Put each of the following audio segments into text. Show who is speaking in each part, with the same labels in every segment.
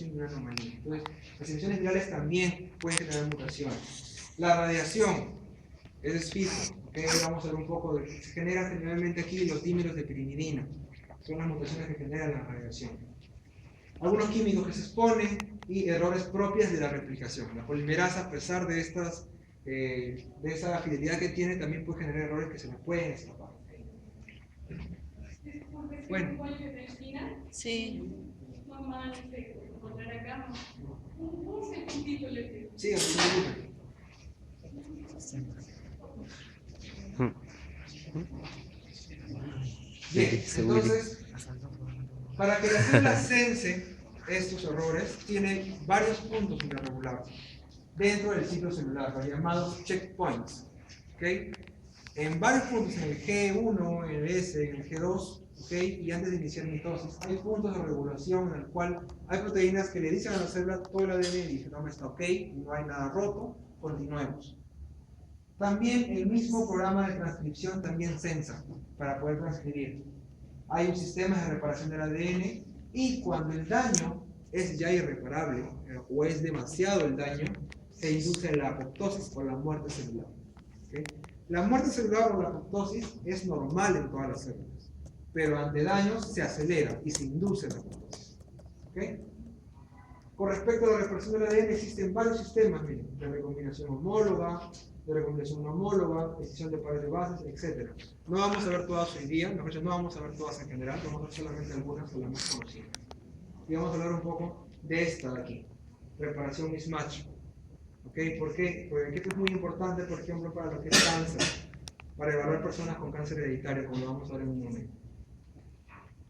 Speaker 1: mutación y una anomalía. Entonces, las situaciones virales también pueden generar mutaciones. La radiación es fijo. ¿Okay? Vamos a ver un poco de se generan generalmente aquí los dímeros de pirimidina. Son las mutaciones que generan la radiación. Algunos químicos que se exponen y errores propios de la replicación. La polimerasa, a pesar de esa fidelidad que tiene, también puede generar errores que se le pueden escapar. Bueno.
Speaker 2: Sí.
Speaker 1: Sí, bien, entonces, para que la célula sense estos errores, tiene varios puntos irregulares dentro del ciclo celular, los llamados checkpoints. ¿Okay? En varios puntos, en el G1, en el S, en el G2, ¿okay? Y antes de iniciar mitosis, hay puntos de regulación en el cual hay proteínas que le dicen a la célula todo el ADN y dicen, no, está ok, no hay nada roto, continuemos. También el mismo programa de transcripción también sensa para poder transcribir. Hay un sistema de reparación del ADN y cuando el daño es ya irreparable o es demasiado el daño, se induce la apoptosis o la muerte celular. ¿Okay? La muerte celular o la apoptosis es normal en todas las células, pero ante daños se acelera y se induce la apoptosis. ¿Okay? Con respecto a la reparación del ADN existen varios sistemas, miren, de recombinación homóloga, decisión de pares de bases, etc. No vamos a ver todas hoy día, mejor dicho, no vamos a ver todas en general, vamos a ver solamente algunas de las más conocidas. Y vamos a hablar un poco de esta de aquí, reparación mismatch. ¿Ok? ¿Por qué? Porque esto es muy importante, por ejemplo, para lo que es cáncer, para evaluar personas con cáncer hereditario, como lo vamos a ver en un momento.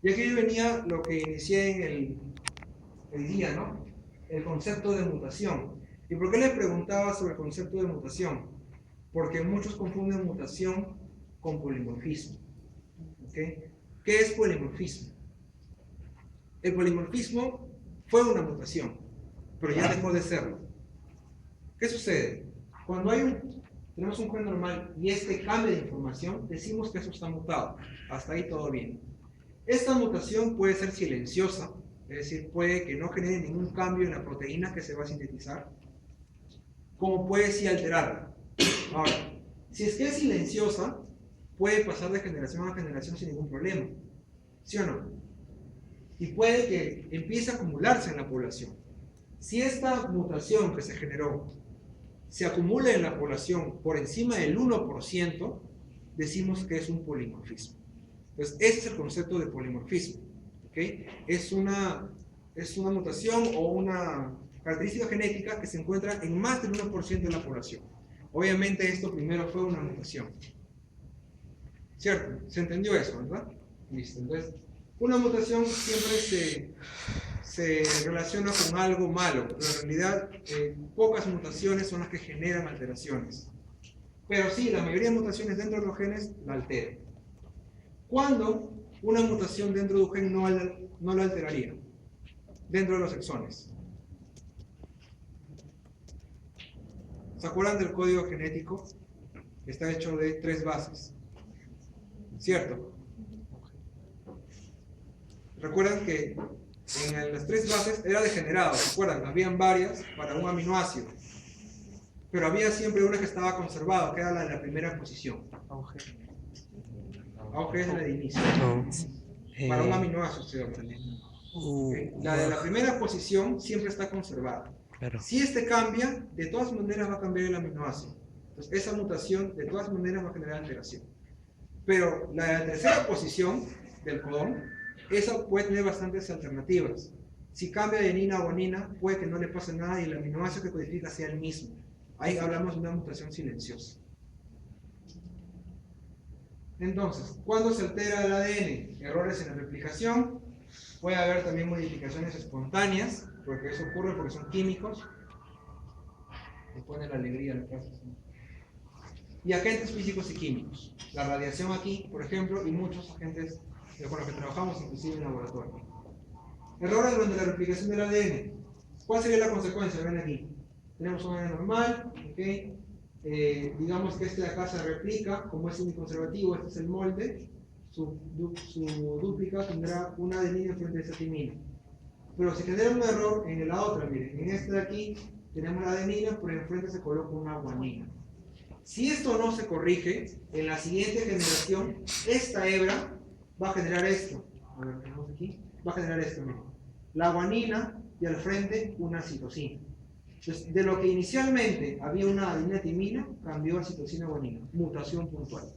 Speaker 1: Y aquí venía lo que inicié en el día, ¿no? El concepto de mutación. ¿Y por qué les preguntaba sobre el concepto de mutación? Porque muchos confunden mutación con polimorfismo. ¿Okay? ¿Qué es polimorfismo? El polimorfismo fue una mutación, pero ya dejó de serlo. ¿Qué sucede? Cuando tenemos un gen normal y este cambia de información, decimos que eso está mutado. Hasta ahí todo bien. Esta mutación puede ser silenciosa, es decir, puede que no genere ningún cambio en la proteína que se va a sintetizar, como puede sí alterarla. Ahora, si es que es silenciosa, puede pasar de generación a generación sin ningún problema. ¿Sí o no? Y puede que empiece a acumularse en la población. Si esta mutación que se generó se acumula en la población por encima del 1%, decimos que es un polimorfismo. Entonces, ese es el concepto de polimorfismo. ¿Okay? Es una mutación o una característica genética que se encuentra en más del 1% de la población. Obviamente esto primero fue una mutación. ¿Cierto? ¿Se entendió eso, verdad? Listo. Entonces, una mutación siempre se relaciona con algo malo, pero en realidad pocas mutaciones son las que generan alteraciones. Pero sí, la mayoría de mutaciones dentro de los genes la alteran. ¿Cuándo una mutación dentro de un gen no la alteraría? Dentro de los exones. ¿Se acuerdan del código genético? Está hecho de 3 bases. ¿Cierto? Recuerdan que en las 3 bases era degenerado, ¿recuerdan? Habían varias para un aminoácido. Pero había siempre una que estaba conservada, que era la de la primera posición. AUG es la de inicio. Para un aminoácido, ¿cierto? Okay. La de la primera posición siempre está conservada. Claro. Si este cambia, de todas maneras va a cambiar el aminoácido. Entonces, esa mutación de todas maneras va a generar alteración. Pero la de la tercera posición del codón, esa puede tener bastantes alternativas. Si cambia de adenina a guanina, puede que no le pase nada y el aminoácido que codifica sea el mismo. Ahí hablamos de una mutación silenciosa. Entonces, ¿cuándo se altera el ADN? Errores en la replicación. Puede haber también modificaciones espontáneas, porque eso ocurre porque son químicos. Me pone la alegría en la clase. Y agentes físicos y químicos. La radiación aquí, por ejemplo, y muchos agentes con los que trabajamos, inclusive en laboratorio. Errores durante la replicación del ADN. ¿Cuál sería la consecuencia? Ven aquí. Tenemos un ADN normal, ¿okay? Digamos que este de acá se replica, como es semiconservativo, este es el molde, su dúplica tendrá una adenina frente a esa timina. Pero si genera un error en la otra, miren, en este de aquí tenemos la adenina, pero enfrente se coloca una guanina. Si esto no se corrige, en la siguiente generación, esta hebra va a generar esto. A ver, tenemos aquí. Va a generar esto, miren. La guanina y al frente una citosina. Entonces, de lo que inicialmente había una adenina timina, cambió a citosina guanina. Mutación puntual.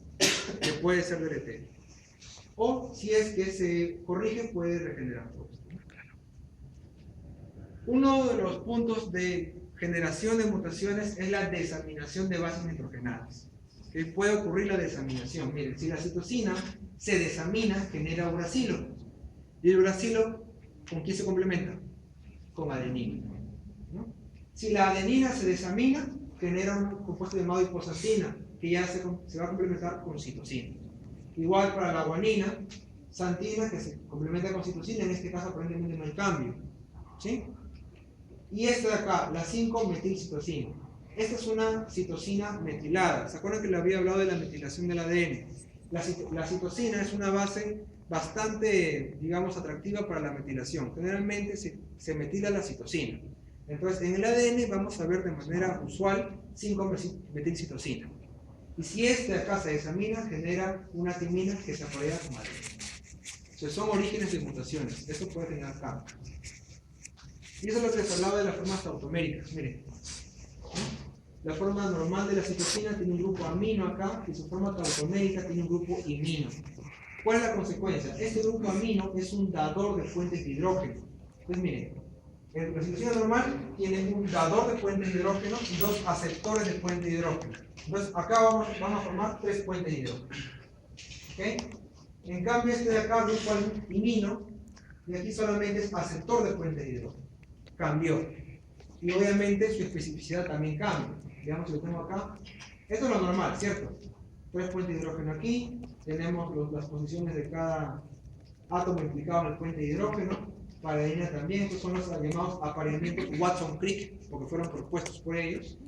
Speaker 1: Que puede ser deleterio. O si es que se corrige, puede regenerar todo esto. Uno de los puntos de generación de mutaciones es la desaminación de bases nitrogenadas. Que puede ocurrir la desaminación. Miren, si la citosina se desamina, genera uracilo. Y el uracilo, ¿con quién se complementa? Con adenina, ¿no? Si la adenina se desamina, genera un compuesto llamado hiposantina, que ya se va a complementar con citosina. Igual para la guanina, santina, que se complementa con citosina, en este caso aparentemente no hay cambio, ¿sí? Y esta de acá, la 5-metilcitosina. Esta es una citosina metilada. ¿Se acuerdan que le había hablado de la metilación del ADN? La citosina es una base bastante, digamos, atractiva para la metilación. Generalmente se metila la citosina. Entonces, en el ADN vamos a ver de manera usual 5-metilcitosina. Y si este de acá se desamina, genera una timina que se apodera como ADN. Entonces, son orígenes de mutaciones. Esto puede generar cambios. Y eso es lo que les hablaba de las formas tautoméricas. Miren, la forma normal de la citosina tiene un grupo amino acá, y su forma tautomérica tiene un grupo imino. ¿Cuál es la consecuencia? Este grupo amino es un dador de fuentes de hidrógeno. Entonces, miren, la citosina normal tiene un dador de fuentes de hidrógeno y dos aceptores de fuentes de hidrógeno. Entonces, acá vamos a formar 3 fuentes de hidrógeno. ¿Ok? En cambio, este de acá, grupo imino, y aquí solamente es aceptor de fuentes de hidrógeno. Cambió. Y obviamente su especificidad también cambia. Digamos, si lo tengo acá. Esto es lo normal, ¿cierto? 3 fuentes de hidrógeno aquí. Tenemos las posiciones de cada átomo implicado en el puente de hidrógeno. Para la línea también. Estos son los llamados apareamientos Watson-Crick, porque fueron propuestos por ellos.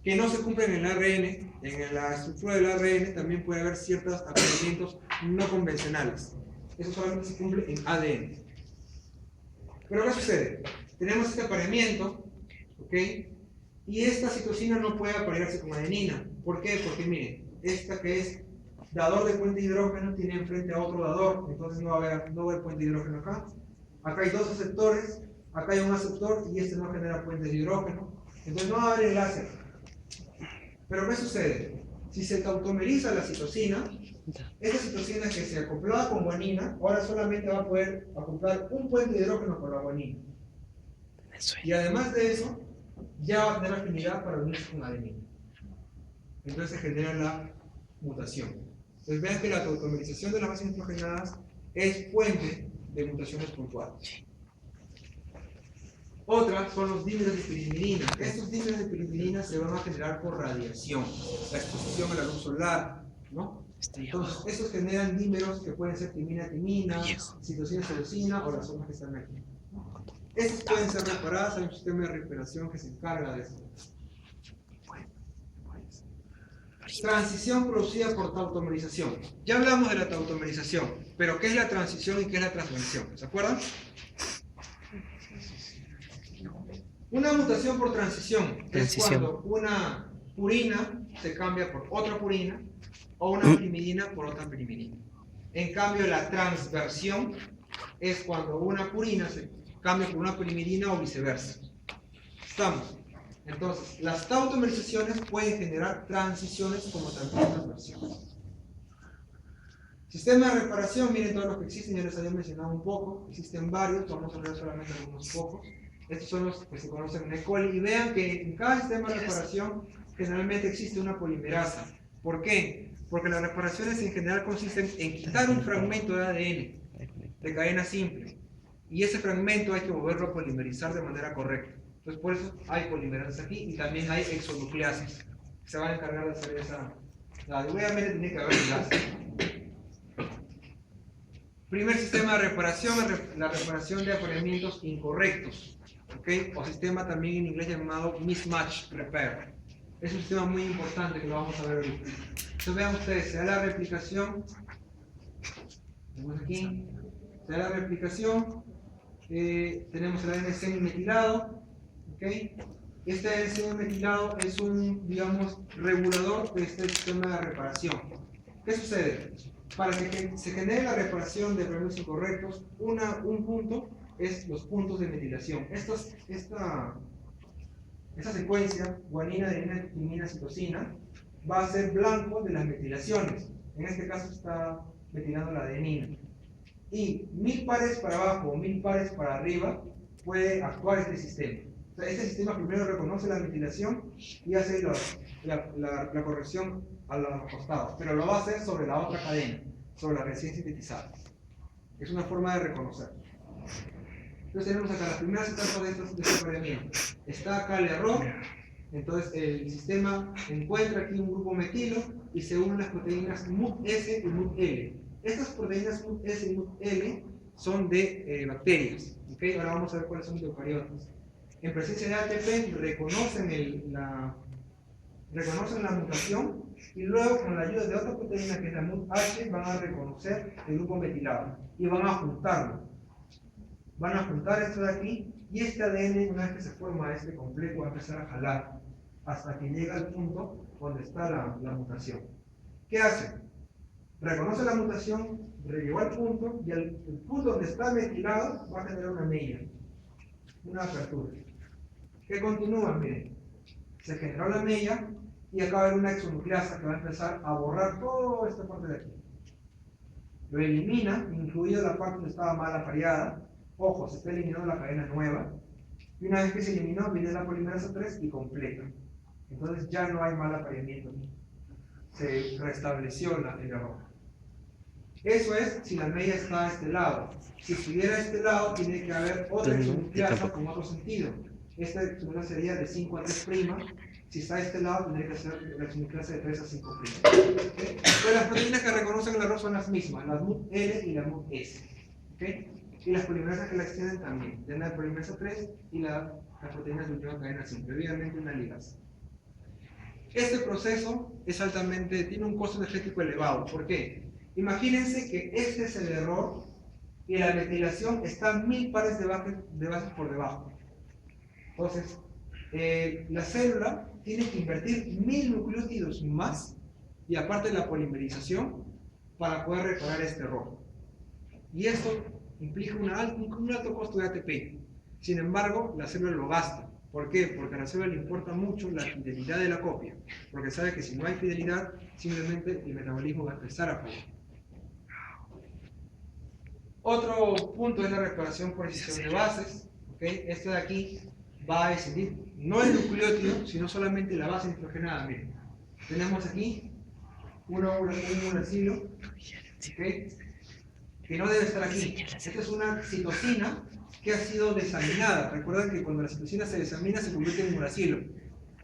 Speaker 1: Que no se cumplen en el ARN. En la estructura del ARN también puede haber ciertos apareamientos no convencionales. Eso solamente se cumple en ADN. Pero ¿qué sucede? Tenemos este apareamiento, ¿ok? Y esta citosina no puede aparearse con adenina. ¿Por qué? Porque miren, esta que es dador de puente de hidrógeno tiene enfrente a otro dador, entonces no va a haber puente de hidrógeno acá. Acá hay 2 aceptores, acá hay un aceptor y este no genera puente de hidrógeno. Entonces no va a haber enlace. Pero ¿qué sucede? Si se tautomeriza la citosina, esta citosina que se acoplaba con guanina, ahora solamente va a poder acoplar un puente de hidrógeno con la guanina. Y además de eso, ya va a tener afinidad para unirse con adenina. Entonces se genera la mutación. Entonces vean que la tautomerización de las bases nitrogenadas es fuente de mutaciones puntuales. Otras son los dímeros de pirimidina. Estos dímeros de pirimidina se van a generar por radiación, la exposición a la luz solar, ¿no? Entonces, estos generan dímeros que pueden ser timina-timina, citosina-citosina o las zonas que están aquí. Estas pueden ser reparadas, hay un sistema de recuperación que se encarga de esto. Transición producida por tautomerización. Ya hablamos de la tautomerización, pero ¿qué es la transición y qué es la transmisión? ¿Se acuerdan? Una mutación por transición es cuando una purina se cambia por otra purina o una pirimidina por otra pirimidina. En cambio, la transversión es cuando una purina se cambia por una pirimidina o viceversa. ¿Estamos? Entonces, las tautomerizaciones pueden generar transiciones como también transversiones. Sistema de reparación, miren todos los que existen, ya les había mencionado un poco, existen varios, vamos a ver solamente algunos pocos. Estos son los que se conocen en E. coli. Y vean que en cada sistema de reparación generalmente existe una polimerasa. ¿Por qué? Porque las reparaciones en general consisten en quitar un fragmento de ADN de cadena simple. Y ese fragmento hay que volverlo a polimerizar de manera correcta. Entonces por eso hay polimerasas aquí y también hay exonucleases que se van a encargar de hacer esa... Obviamente tiene que haber enlaces. Primer sistema de reparación, la reparación de apareamientos incorrectos. ¿Okay? O sistema también en inglés llamado mismatch repair. Es un sistema muy importante que lo vamos a ver ahorita. Entonces vean ustedes, se da la replicación, vemos aquí, se da la replicación tenemos el ADN semimetilado, ¿ok? Este ADN semimetilado es un, digamos, regulador de este sistema de reparación. ¿Qué sucede? Para que se genere la reparación de problemas incorrectos, un punto es los puntos de metilación. Esta secuencia, guanina, adenina, timina, citosina, va a ser blanco de las metilaciones. En este caso está metilando la adenina. Y 1000 pares para abajo o 1000 pares para arriba puede actuar este sistema. O sea, este sistema primero reconoce la metilación y hace la corrección a los costados, pero lo va a hacer sobre la otra cadena, sobre la recién sintetizada. Es una forma de reconocer. Entonces tenemos acá las primeras etapas de este apareamiento. Está acá el error, entonces el sistema encuentra aquí un grupo metilo y se unen las proteínas MUT-S y MUT-L. Estas proteínas MUT-S y MUT-L son de bacterias. ¿Okay? Ahora vamos a ver cuáles son los eucariotas. En presencia de ATP reconocen la mutación y luego con la ayuda de otra proteína que es la MUT-H van a reconocer el grupo metilado y van a juntarlo. Van a juntar esto de aquí y este ADN, una vez que se forma este complejo, va a empezar a jalar hasta que llega al punto donde está la mutación. ¿Qué hace? Reconoce la mutación, llegó al punto y el punto donde está metilado va a generar una mella, una apertura. ¿Qué continúa? Miren, se generó la mella y acá va a haber una exonucleasa que va a empezar a borrar toda esta parte de aquí. Lo elimina, incluida la parte donde estaba mal apareada. Ojo, se está eliminando la cadena nueva. Y una vez que se eliminó, viene la polimerasa 3 y completa. Entonces ya no hay mal apareamiento. Se restableció el error. Eso es si la mella está a este lado. Si estuviera a este lado, tiene que haber otra exonucleasa con otro sentido. Esta exonucleasa sería de 5 a 3'. Si está a este lado, tendría que ser la exonucleasa de 3 a 5'. ¿Okay? Pues las proteínas que reconocen el error son las mismas, las MUT-L y la MUT-S. ¿Okay? Y las polimerasas que la extienden también. Tienen la polimerasa 3 y las proteínas de última cadena simple, obviamente una ligasa. Este proceso es tiene un costo energético elevado. ¿Por qué? Imagínense que este es el error y la metilación está 1000 pares de bases por debajo. Entonces, la célula tiene que invertir 1000 nucleótidos más y aparte la polimerización para poder reparar este error. Y esto implica un alto costo de ATP. Sin embargo, la célula lo gasta. ¿Por qué? Porque a la célula le importa mucho la fidelidad de la copia. Porque sabe que si no hay fidelidad, simplemente el metabolismo va a empezar a fallar. Otro punto es la reparación por escisión de bases. ¿Okay? Este de aquí va a decidir no el nucleótido, sino solamente la base nitrogenada. Miren, tenemos aquí un uracilo, ¿okay? Que no debe estar aquí. Esta es una citosina que ha sido desaminada. Recuerden que cuando la citosina se desamina se convierte en uracilo.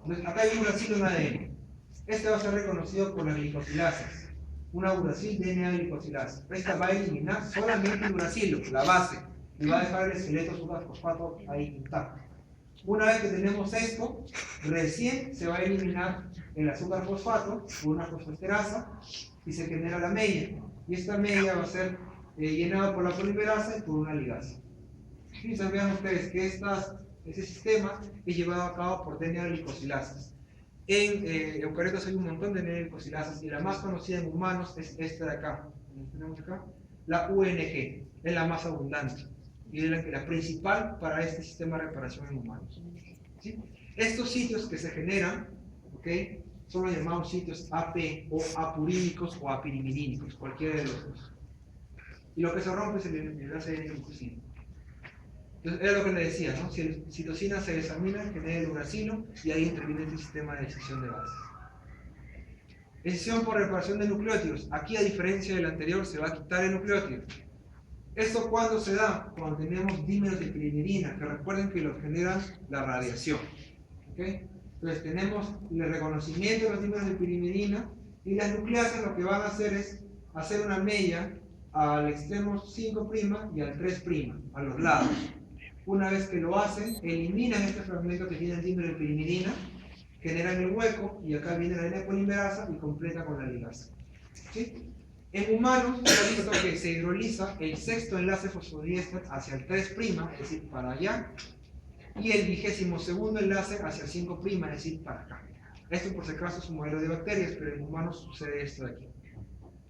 Speaker 1: Entonces, acá hay un uracilo en ADN. Este va a ser reconocido por las glicosilasas. Una uracil DNA glicosilasa. Esta va a eliminar solamente el uracilo, la base, y va a dejar el esqueleto azúcar-fosfato ahí intacto. Una vez que tenemos esto, recién se va a eliminar el azúcar-fosfato por una fosfoesterasa y se genera la mella. Y esta mella va a ser llenada por la polimerasa y por una ligasa. Entonces vean ustedes que ese sistema es llevado a cabo por DNA glicosilasas. En eucariotas hay un montón de DNA glicosilasas y la más conocida en humanos es esta de acá. Tenemos acá la UNG, es la más abundante y es la principal para este sistema de reparación en humanos. ¿Sí? Estos sitios que se generan, ¿okay? Son los llamados sitios AP o apurínicos o apirimidínicos, cualquiera de los dos. Y lo que se rompe es el enlace de glucosina. Entonces, era lo que le decía, ¿no? Si la citosina se desamina, genera el uracilo y ahí interviene este sistema de escisión de bases. Escisión por reparación de nucleótidos. Aquí, a diferencia del anterior, se va a quitar el nucleótido. ¿Esto cuándo se da? Cuando tenemos dímeros de pirimidina, que recuerden que los genera la radiación. ¿Okay? Entonces, tenemos el reconocimiento de los dímeros de pirimidina y las nucleasas lo que van a hacer es hacer una mella al extremo 5' y al 3', a los lados. Una vez que lo hacen, eliminan este fragmento que tiene el dímero de pirimidina, generan el hueco y acá viene la N polimerasa y completa con la ligasa. ¿Sí? En humanos se ha visto que se hidroliza el sexto enlace fosfodiéster hacia el 3', es decir, para allá, y el 22º enlace hacia el 5', es decir, para acá. Esto por si acaso es un modelo de bacterias, pero en humanos sucede esto de aquí.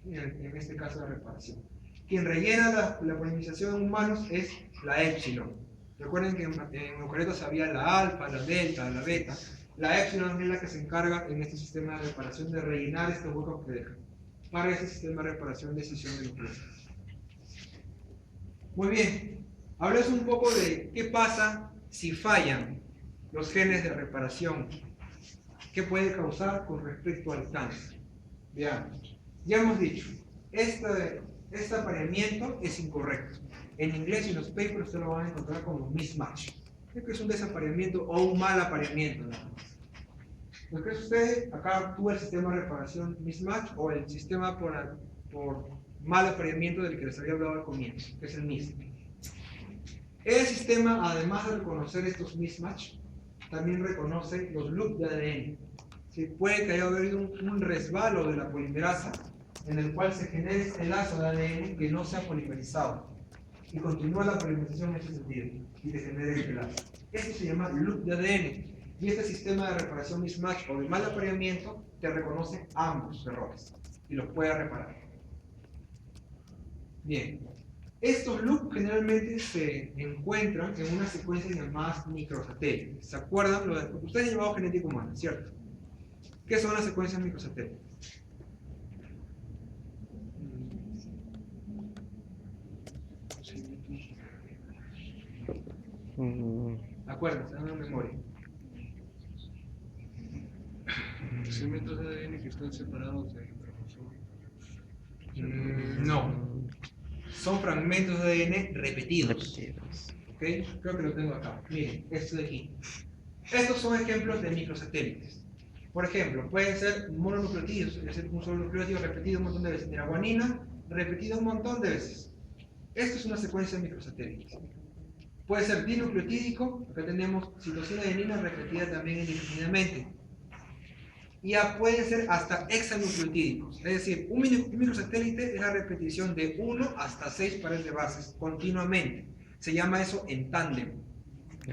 Speaker 1: En este caso la reparación. Quien rellena la polinización en humanos es la épsilon. Recuerden que en eucariotas había la alfa, la delta, la beta. La épsilon es la que se encarga en este sistema de reparación de rellenar estos huecos que dejan para ese sistema de reparación de escisión de nucleósidos. Muy bien, hablemos un poco de qué pasa si fallan los genes de reparación. ¿Qué puede causar con respecto al cáncer? Veamos. Ya hemos dicho, este apareamiento es incorrecto. En inglés y en los papers ustedes lo van a encontrar como mismatch. Es que es un desapareamiento o un mal apareamiento, nada más. Lo que es usted, acá actúa el sistema de reparación mismatch o el sistema por mal apareamiento del que les había hablado al comienzo, que es el mismo. El sistema, además de reconocer estos mismatch, también reconoce los loops de ADN. ¿Sí? Puede que haya habido un resbalo de la polimerasa en el cual se genere este lazo de ADN que no se ha polimerizado y continúa la polimerización en este sentido y se genera este lazo. Esto se llama loop de ADN. Y este sistema de reparación mismatch o de mal apareamiento te reconoce ambos errores y los puede reparar. Bien, estos loops generalmente se encuentran en una secuencia llamada microsatélites. ¿Se acuerdan? Ustedes han llevado genética humana, ¿cierto? ¿Qué son las secuencias microsatélites? Acuérdense, dan una memoria.
Speaker 3: Segmentos de ADN que están separados de cromosomas.
Speaker 1: No. Son fragmentos de ADN repetidos. ¿Ok? Creo que lo tengo acá. Miren, esto de aquí. Estos son ejemplos de microsatélites. Por ejemplo, pueden ser mononucleótidos, es decir, un solo nucleótido repetido un montón de veces. Mira, guanina repetido un montón de veces. Esto es una secuencia de microsatélites. Puede ser dinucleotídico, acá tenemos citosina y adenina repetida también indefinidamente. Y ya pueden ser hasta hexanucleotídicos, es decir, un microsatélite es la repetición de 1 hasta 6 pares de bases continuamente. Se llama eso en tándem.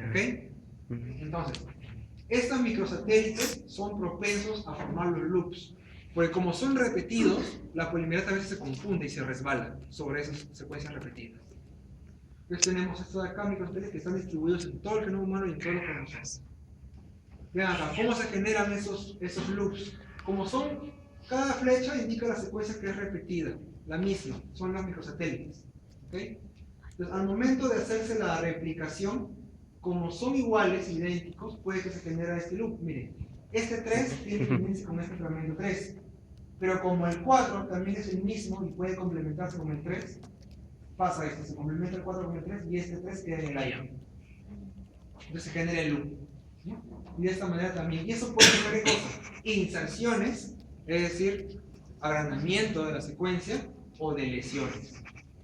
Speaker 1: ¿Ok? Entonces, estos microsatélites son propensos a formar los loops, porque como son repetidos, la polimerasa a veces se confunde y se resbala sobre esas secuencias repetidas. Entonces tenemos estos de acá, microsatélites que están distribuidos en todo el genoma humano y en todos los cromosomas. Vean acá, ¿cómo se generan esos loops? Como son, cada flecha indica la secuencia que es repetida, la misma, son los microsatélites. ¿Okay? Entonces, al momento de hacerse la replicación, como son iguales, idénticos, puede que se genere este loop. Miren, este 3 tiene que unirse con este fragmento 3, pero como el 4 también es el mismo y puede complementarse con el 3, pasa esto, se complementa el 4 con el 3 y este 3 queda en el aire. Entonces se genera el loop. ¿Sí? Y de esta manera también. Y eso puede ser cosas, inserciones, es decir, agrandamiento de la secuencia o de lesiones,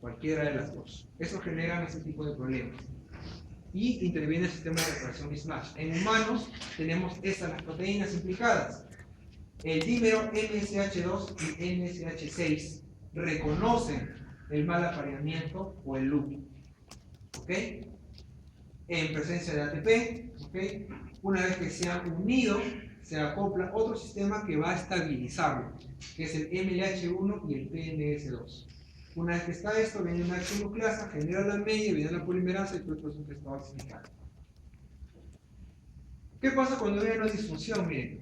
Speaker 1: cualquiera de las dos. Eso genera ese tipo de problemas. Y interviene el sistema de reparación mismatch. En humanos tenemos las proteínas implicadas. El dímero MSH2 y MSH6 reconocen el mal apareamiento o el loop. ¿Ok? En presencia de ATP, ¿ok? Una vez que se han unido, se acopla otro sistema que va a estabilizarlo, que es el MLH1 y el PNS2. Una vez que está esto, viene una exonucleasa, genera la media, viene la polimerasa y todo el proceso que estaba explicando. ¿Qué pasa cuando hay una disfunción? Miren,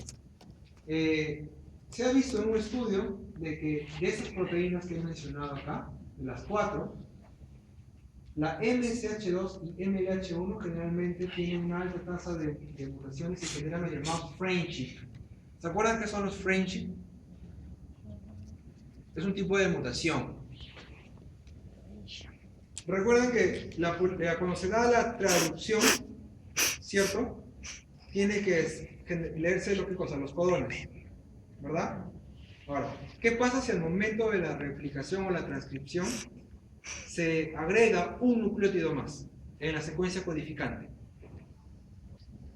Speaker 1: se ha visto en un estudio de que de esas proteínas que he mencionado acá, de las 4, la MSH2 y MLH1 generalmente tienen una alta tasa de mutaciones y generan los llamados friendship. ¿Se acuerdan qué son los friendship? Es un tipo de mutación. Recuerden que cuando se da la traducción, ¿cierto? Tiene que leerse los codones, ¿verdad? Ahora, ¿qué pasa si al momento de la replicación o la transcripción se agrega un nucleótido más en la secuencia codificante?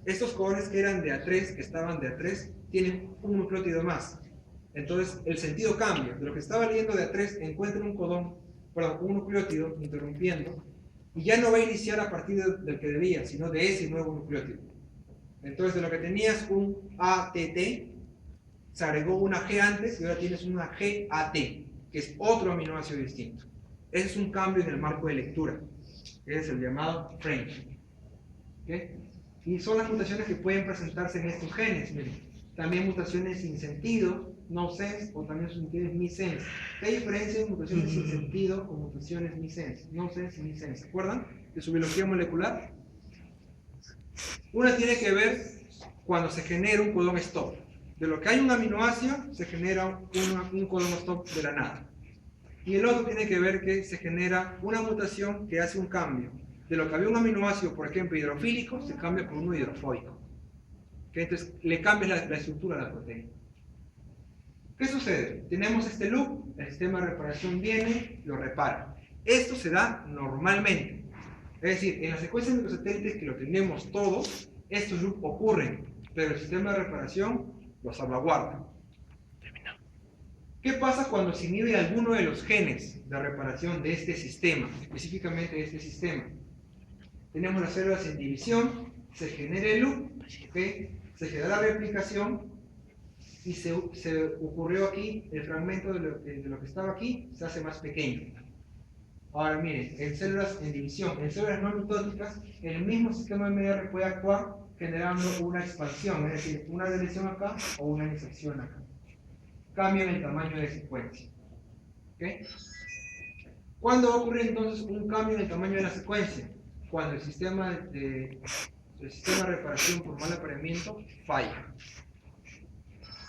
Speaker 1: Estos codones que eran de A3, que estaban de A3, tienen un nucleótido más. Entonces, el sentido cambia. De lo que estaba leyendo de A3, encuentra un codón, perdón, un nucleótido interrumpiendo, y ya no va a iniciar a partir del que debía, sino de ese nuevo nucleótido. Entonces, de lo que tenías un ATT, se agregó una G antes y ahora tienes una GAT, que es otro aminoácido distinto. Ese es un cambio en el marco de lectura. Ese es el llamado frame. ¿Okay? Y son las mutaciones que pueden presentarse en estos genes. Miren, también mutaciones sin sentido, no sense, o también mutaciones missense. ¿Qué diferencia en mutaciones sin sentido con mutaciones missense? No sense y missense. ¿Se acuerdan de su biología molecular? Una tiene que ver cuando se genera un codón stop. De lo que hay un aminoácido, se genera un codón stop de la nada. Y el otro tiene que ver que se genera una mutación que hace un cambio. De lo que había un aminoácido, por ejemplo, hidrofílico, se cambia por uno hidrofóbico. ¿Okay? Entonces, le cambias la estructura de la proteína. ¿Qué sucede? Tenemos este loop, el sistema de reparación viene, lo repara. Esto se da normalmente. Es decir, en las secuencias de microsatélites que lo tenemos todos, estos loops ocurren, pero el sistema de reparación los salvaguarda. ¿Qué pasa cuando se inhibe alguno de los genes de reparación de este sistema, específicamente de este sistema? Tenemos las células en división, se genera el loop, ¿okay? Se genera la replicación y se ocurrió aquí el fragmento de lo que estaba aquí, se hace más pequeño. Ahora miren, en células en división, en células no mitóticas, el mismo sistema MR puede actuar generando una expansión, es decir, una deleción acá o una inserción acá. Cambian el tamaño de secuencia. ¿Okay? ¿Cuándo va a ocurrir entonces un cambio en el tamaño de la secuencia? Cuando el sistema de reparación por mal apareamiento falla.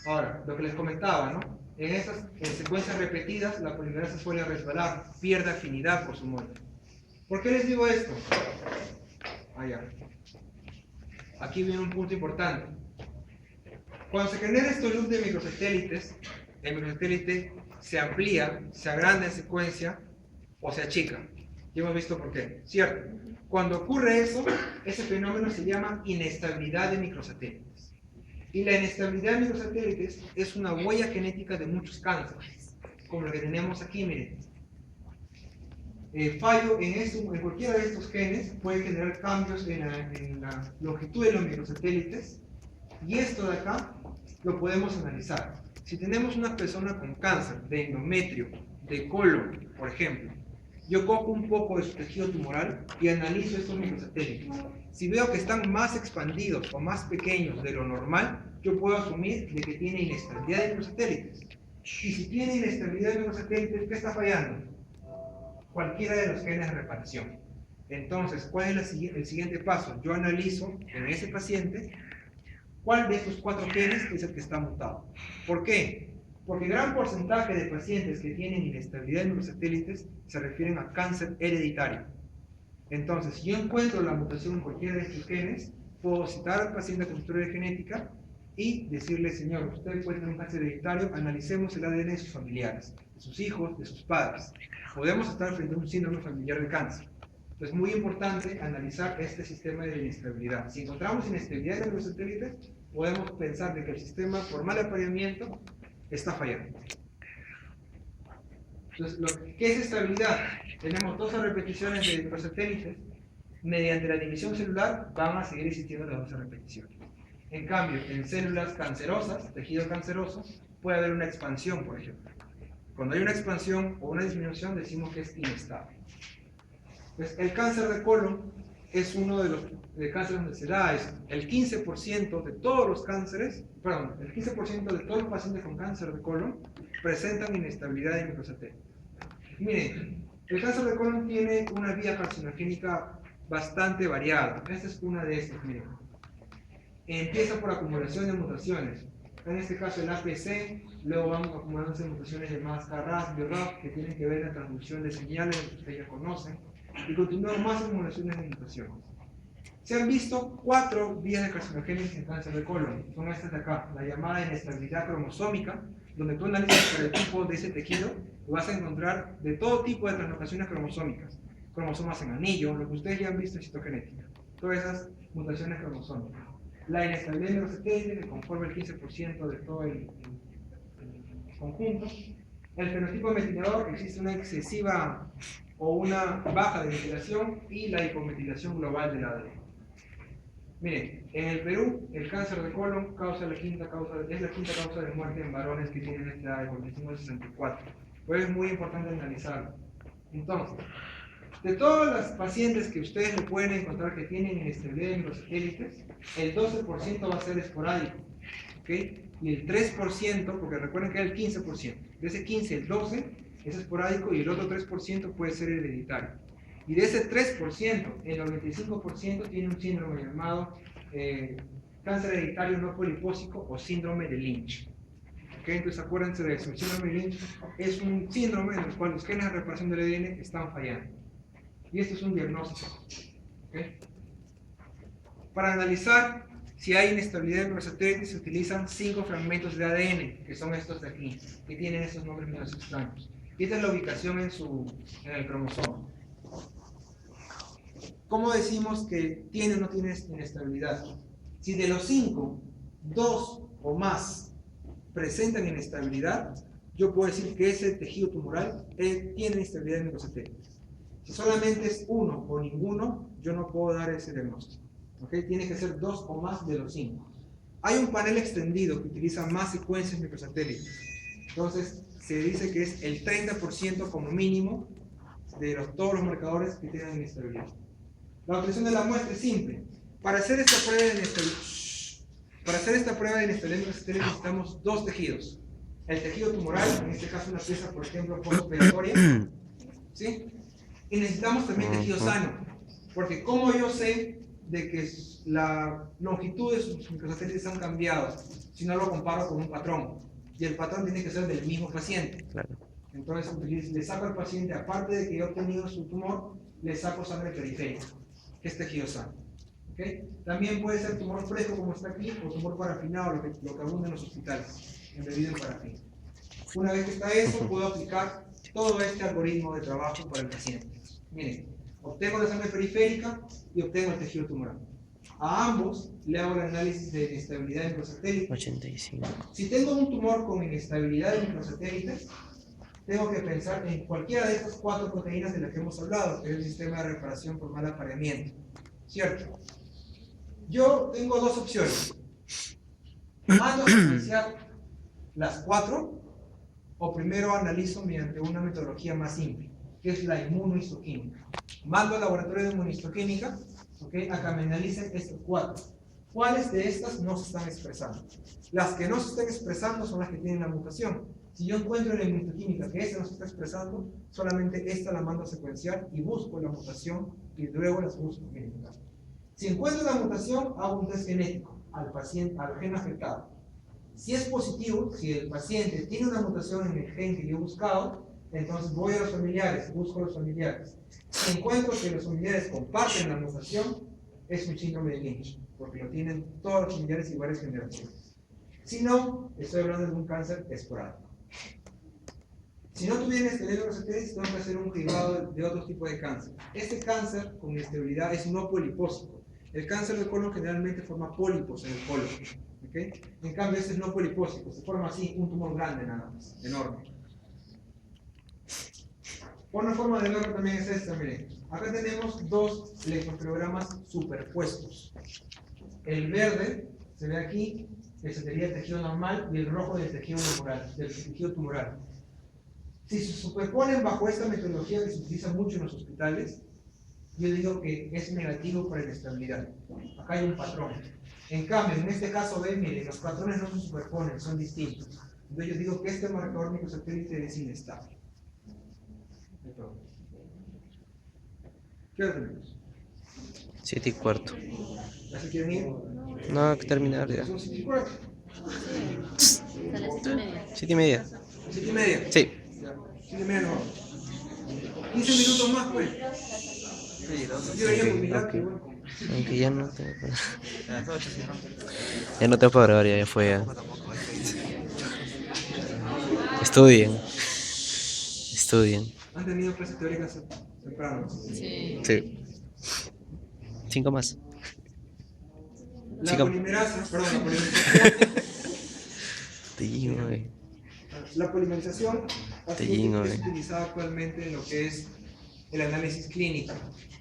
Speaker 1: Ahora, lo que les comentaba, ¿no? En esas secuencias repetidas, la polimerasa suele resbalar, pierde afinidad por su molde. ¿Por qué les digo esto? Allá. Aquí viene un punto importante. Cuando se genera estos loops de microsatélites, el microsatélite se amplía, se agranda en secuencia o se achica. Ya hemos visto por qué, ¿cierto? Cuando ocurre eso, ese fenómeno se llama inestabilidad de microsatélites. Y la inestabilidad de microsatélites es una huella genética de muchos cánceres, como lo que tenemos aquí, miren. El fallo en cualquiera de estos genes puede generar cambios en la longitud de los microsatélites, y esto de acá lo podemos analizar. Si tenemos una persona con cáncer de endometrio, de colon, por ejemplo, yo cojo un poco de su tejido tumoral y analizo estos microsatélites. Si veo que están más expandidos o más pequeños de lo normal, yo puedo asumir de que tiene inestabilidad de microsatélites. Y si tiene inestabilidad de microsatélites, ¿qué está fallando? Cualquiera de los genes de reparación. Entonces, ¿cuál es el siguiente paso? Yo analizo en ese paciente cuál de estos 4 genes es el que está mutado. ¿Por qué? Porque gran porcentaje de pacientes que tienen inestabilidad de microsatélites se refieren a cáncer hereditario. Entonces, si yo encuentro la mutación en cualquiera de estos genes, puedo citar al paciente con historia genética y decirle, señor, usted puede tener un cáncer hereditario, analicemos el ADN de sus familiares, de sus hijos, de sus padres. Podemos estar frente a un síndrome familiar de cáncer. Entonces, es muy importante analizar este sistema de inestabilidad. Si encontramos inestabilidad de los satélites, podemos pensar de que el sistema, por mal apareamiento, está fallando. Entonces, ¿qué es estabilidad? Tenemos 12 repeticiones de microsatélites. Mediante la división celular van a seguir existiendo las 12 repeticiones. En cambio, en células cancerosas, tejido canceroso, puede haber una expansión, por ejemplo. Cuando hay una expansión o una disminución, decimos que es inestable. Pues el cáncer de colon es uno de los cánceres donde se da esto. El 15% de todos los cánceres, perdón, el 15% de todos los pacientes con cáncer de colon presentan inestabilidad de microsatélites. Miren, el cáncer de colon tiene una vía carcinogénica bastante variada. Esta es una de estas, miren. Empieza por acumulación de mutaciones. En este caso el APC, luego van acumulándose mutaciones llamadas KRAS, BRAF, que tienen que ver con la transducción de señales que ustedes ya conocen, y continúan más acumulaciones de mutaciones. Se han visto 4 vías de carcinogénesis en cáncer de colon. Son estas de acá, la llamada inestabilidad cromosómica, donde tú analizas por el tipo de ese tejido, vas a encontrar de todo tipo de translocaciones cromosómicas, cromosomas en anillo, lo que ustedes ya han visto en citogenética, todas esas mutaciones cromosómicas. La inestabilidad de microsatélites, que conforma el 15% de todo conjunto. El fenotipo metilador, existe una excesiva o una baja de metilación y la hipometilación global del ADN. Miren, en el Perú, el cáncer de colon es la quinta causa de muerte en varones que tienen esta edad de 45 a 64. Pues es muy importante analizarlo. Entonces, de todas las pacientes que ustedes le pueden encontrar que tienen inestabilidad de microsatélites, el 12% va a ser esporádico, ¿ok? Y el 3%, porque recuerden que hay el 15%, de ese 15, el 12 es esporádico y el otro 3% puede ser hereditario. Y de ese 3%, el 95% tiene un síndrome llamado cáncer hereditario no polipósico o síndrome de Lynch. ¿Okay? Entonces acuérdense de eso. El síndrome de Lynch es un síndrome en el cual los genes de reparación del ADN están fallando. Y esto es un diagnóstico. ¿Okay? Para analizar si hay inestabilidad de microsatélites se utilizan 5 fragmentos de ADN, que son estos de aquí, que tienen estos nombres medio extraños. Y esta es la ubicación en el cromosoma. ¿Cómo decimos que tiene o no tiene inestabilidad? Si de los 5, 2 o más presentan inestabilidad, yo puedo decir que ese tejido tumoral tiene inestabilidad de microsatélites. Si solamente es 1 o ninguno, yo no puedo dar ese diagnóstico. ¿Okay? Tiene que ser 2 o más de los 5. Hay un panel extendido que utiliza más secuencias microsatélites. Entonces, se dice que es el 30% como mínimo de todos los marcadores que tienen inestabilidad. La obtención de la muestra es simple. Para hacer esta prueba de inestabilidad microsatélite necesitamos 2 tejidos. El tejido tumoral, en este caso una pieza, por ejemplo, postoperatoria, ¿sí? Y necesitamos también tejido sano, porque como yo sé de que la longitud de sus microsatélites han cambiado si no lo comparo con un patrón? Y el patrón tiene que ser del mismo paciente.
Speaker 4: Claro.
Speaker 1: Entonces le saco al paciente, aparte de que yo he obtenido su tumor, le saco sangre periférica, que es tejido sano. ¿Okay? También puede ser tumor fresco como está aquí, o tumor parafinado, lo que abunda en los hospitales, embebido en parafina. Una vez que está eso, puedo aplicar todo este algoritmo de trabajo para el paciente. Miren, obtengo la sangre periférica y obtengo el tejido tumoral. A ambos le hago el análisis de inestabilidad de microsatélites.
Speaker 4: 85.
Speaker 1: Si tengo un tumor con inestabilidad de microsatélites, tengo que pensar en cualquiera de estas 4 proteínas de las que hemos hablado, que es el sistema de reparación por mal apareamiento. ¿Cierto? Yo tengo 2 opciones. Mando a secuenciar las 4, o primero analizo mediante una metodología más simple, que es la inmunohistoquímica. Mando al laboratorio de inmunohistoquímica, ¿okay? A que me analicen estas 4. ¿Cuáles de estas no se están expresando? Las que no se están expresando son las que tienen la mutación. Si yo encuentro en la inmunohistoquímica que esta no se está expresando, solamente esta la mando a secuenciar y busco la mutación y luego las busco. Si encuentro la mutación, hago un test genético al gen afectado. Si es positivo, si el paciente tiene una mutación en el gen que yo he buscado, entonces voy a los familiares, busco a los familiares. Si encuentro que los familiares comparten la mutación, es un síndrome de Lynch, porque lo tienen todos los familiares y varias generaciones. Si no, estoy hablando de un cáncer esporádico. Si no tuviera inestabilidad de microsatélites, tengo que hacer un cribado de otro tipo de cáncer. Este cáncer con inestabilidad es no polipósico. El cáncer de colon generalmente forma pólipos en el colon. ¿Okay? En cambio, este es no polipósico, se forma así, un tumor grande nada más, enorme. Una forma de verlo también es esta, miren. Acá tenemos 2 electroencefalogramas superpuestos. El verde se ve aquí, que sería el tejido normal, y el rojo del tejido tumoral. Si se superponen bajo esta metodología que se utiliza mucho en los hospitales, yo digo que es negativo para la estabilidad. Acá hay un patrón. En cambio, en este caso, ven, miren, los patrones no se superponen, son distintos. Entonces yo digo que este marcador microsatélite es inestable. ¿Qué hora tenemos?
Speaker 4: 7:15.
Speaker 1: ¿Ya se quieren ir?
Speaker 4: No, hay que terminar ya.
Speaker 1: Son 7:15.
Speaker 4: 7:30.
Speaker 1: 7:30.
Speaker 4: Sí.
Speaker 1: 7:30 no. 15 minutos más, pues. Yo venía con mi lápiz,
Speaker 4: Ok.
Speaker 1: bueno.
Speaker 4: Aunque ya no tengo para... Ya no tengo para grabar, ya fue ya. Estudien.
Speaker 1: Han tenido clases teóricas temprano.
Speaker 2: Sí.
Speaker 4: Sí. 5 más.
Speaker 1: La
Speaker 4: Siga.
Speaker 1: polimerasa, perdón, la polimerasa.
Speaker 4: Te digo,
Speaker 1: La polimerización
Speaker 4: Teñido,
Speaker 1: es utilizada actualmente en lo que es el análisis clínico.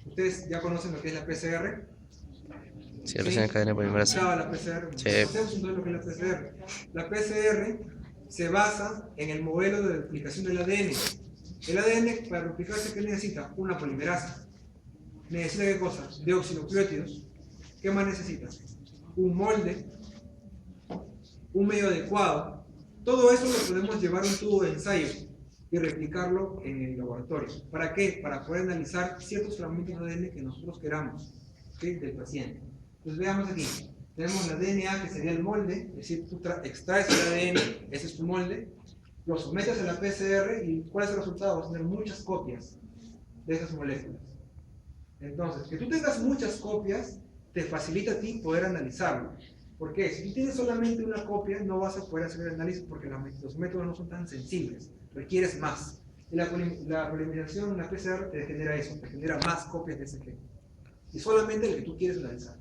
Speaker 1: Ustedes ya conocen lo que es la PCR.
Speaker 4: Sí, recién cadena de polimerasa.
Speaker 1: Claro, la PCR.
Speaker 4: Sí.
Speaker 1: Conocemos entonces lo que es la PCR. La PCR se basa en el modelo de replicación del ADN. El ADN, para replicarse, ¿qué necesita? Una polimerasa. ¿Necesita qué cosa? Deoxinucleótidos. ¿Qué más necesita? Un molde, un medio adecuado. Todo eso lo podemos llevar a un tubo de ensayo y replicarlo en el laboratorio. ¿Para qué? Para poder analizar ciertos fragmentos de ADN que nosotros queramos, ¿sí? Del paciente. Entonces veamos aquí. Tenemos la DNA, que sería el molde, es decir, tú extraes el ADN, ese es tu molde, lo sometes a la PCR y ¿cuál es el resultado? Vas a tener muchas copias de esas moléculas. Entonces, que tú tengas muchas copias te facilita a ti poder analizarlo. ¿Por qué? Si tú tienes solamente una copia, no vas a poder hacer el análisis porque los métodos no son tan sensibles, requieres más. Y la polimerización, la PCR, te genera eso, te genera más copias de ese gen. Y solamente el que tú quieres analizar.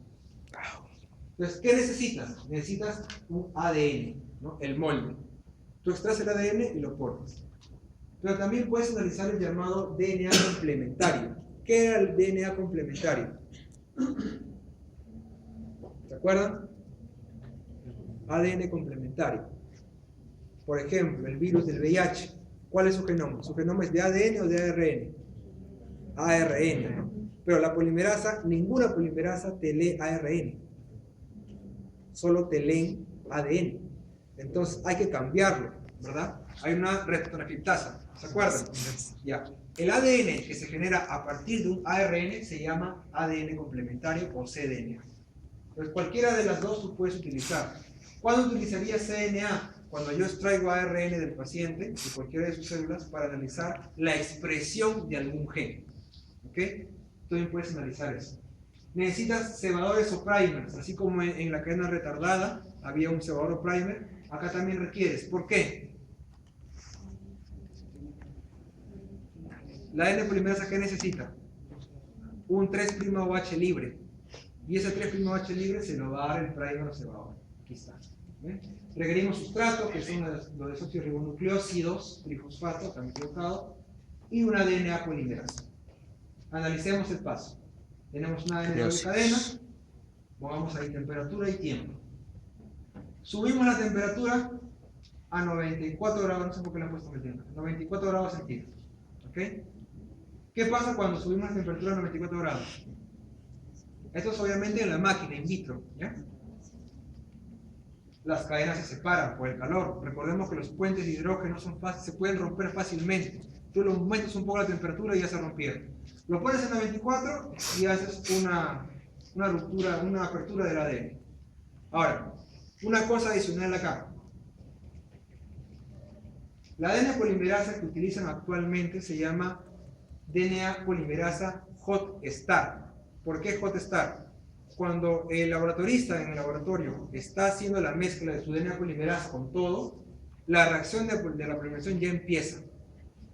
Speaker 1: Entonces, ¿qué necesitas? Necesitas un ADN, ¿no? El molde. Tú extraes el ADN y lo pones. Pero también puedes analizar el llamado DNA complementario. ¿Qué era el DNA complementario? ¿Se acuerdan? ADN complementario. Por ejemplo, el virus del VIH. ¿Cuál es su genoma? ¿Su genoma es de ADN o de ARN? ARN, ¿no? Pero la polimerasa, ninguna polimerasa te lee ARN. Solo te leen ADN. Entonces hay que cambiarlo, ¿verdad? Hay una retrotranscriptasa, ¿se acuerdan? Ya. El ADN que se genera a partir de un ARN se llama ADN complementario o cDNA. Entonces cualquiera de las dos tú puedes utilizar. ¿Cuándo utilizaría cDNA? Cuando yo extraigo ARN del paciente, de cualquiera de sus células, para analizar la expresión de algún gen. ¿Ok? Tú bien puedes analizar eso. Necesitas cebadores o primers, así como en la cadena retardada había un cebador o primer, acá también requieres. ¿Por qué? La ADN polimerasa, ¿qué necesita? Un 3'OH libre. Y ese 3'OH libre se lo va a dar el primer o cebador. Aquí está. ¿Ven? Requerimos sustrato, que son los desoxirribonucleósidos, trifosfato, también equivocado, y una DNA polimerasa. Analicemos el paso. Tenemos una ADN de cadena, pongamos ahí temperatura y tiempo. Subimos la temperatura a 94 grados, no sé por qué le han puesto el tiempo, 94 grados centígrados. ¿Ok? ¿Qué pasa cuando subimos la temperatura a 94 grados? Esto es obviamente en la máquina, in vitro, ¿ya? Las cadenas se separan por el calor. Recordemos que los puentes de hidrógeno se pueden romper fácilmente. Tú lo aumentas un poco la temperatura y ya se rompieron. Lo pones en 94 y haces una ruptura, una apertura del ADN. Ahora, una cosa adicional acá. La ADN polimerasa que utilizan actualmente se llama DNA polimerasa hot start. ¿Por qué hot start? Cuando el laboratorista en el laboratorio está haciendo la mezcla de su DNA polimerasa con todo, la reacción de la polimerización ya empieza.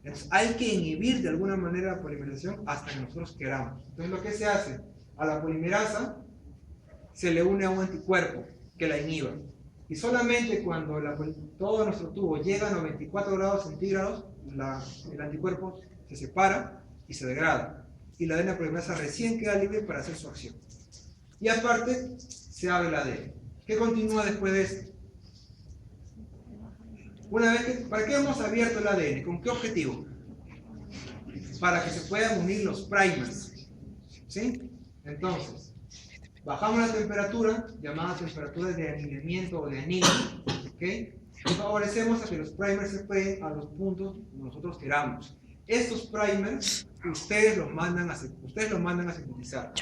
Speaker 1: Entonces hay que inhibir de alguna manera la polimerización hasta que nosotros queramos. Entonces lo que se hace, a la polimerasa se le une a un anticuerpo que la inhiba. Y solamente cuando todo nuestro tubo llega a 94 grados centígrados, el anticuerpo se separa y se degrada. Y la ADN polimerasa recién queda libre para hacer su acción. Y aparte, se abre el ADN. ¿Qué continúa después de esto? ¿Para qué hemos abierto el ADN? ¿Con qué objetivo? Para que se puedan unir los primers. ¿Sí? Entonces, bajamos la temperatura, llamada temperatura de anilamiento o de anillo. ¿Ok? Y favorecemos a que los primers se peguen a los puntos que nosotros queramos. Estos primers, ustedes los mandan a sintetizar.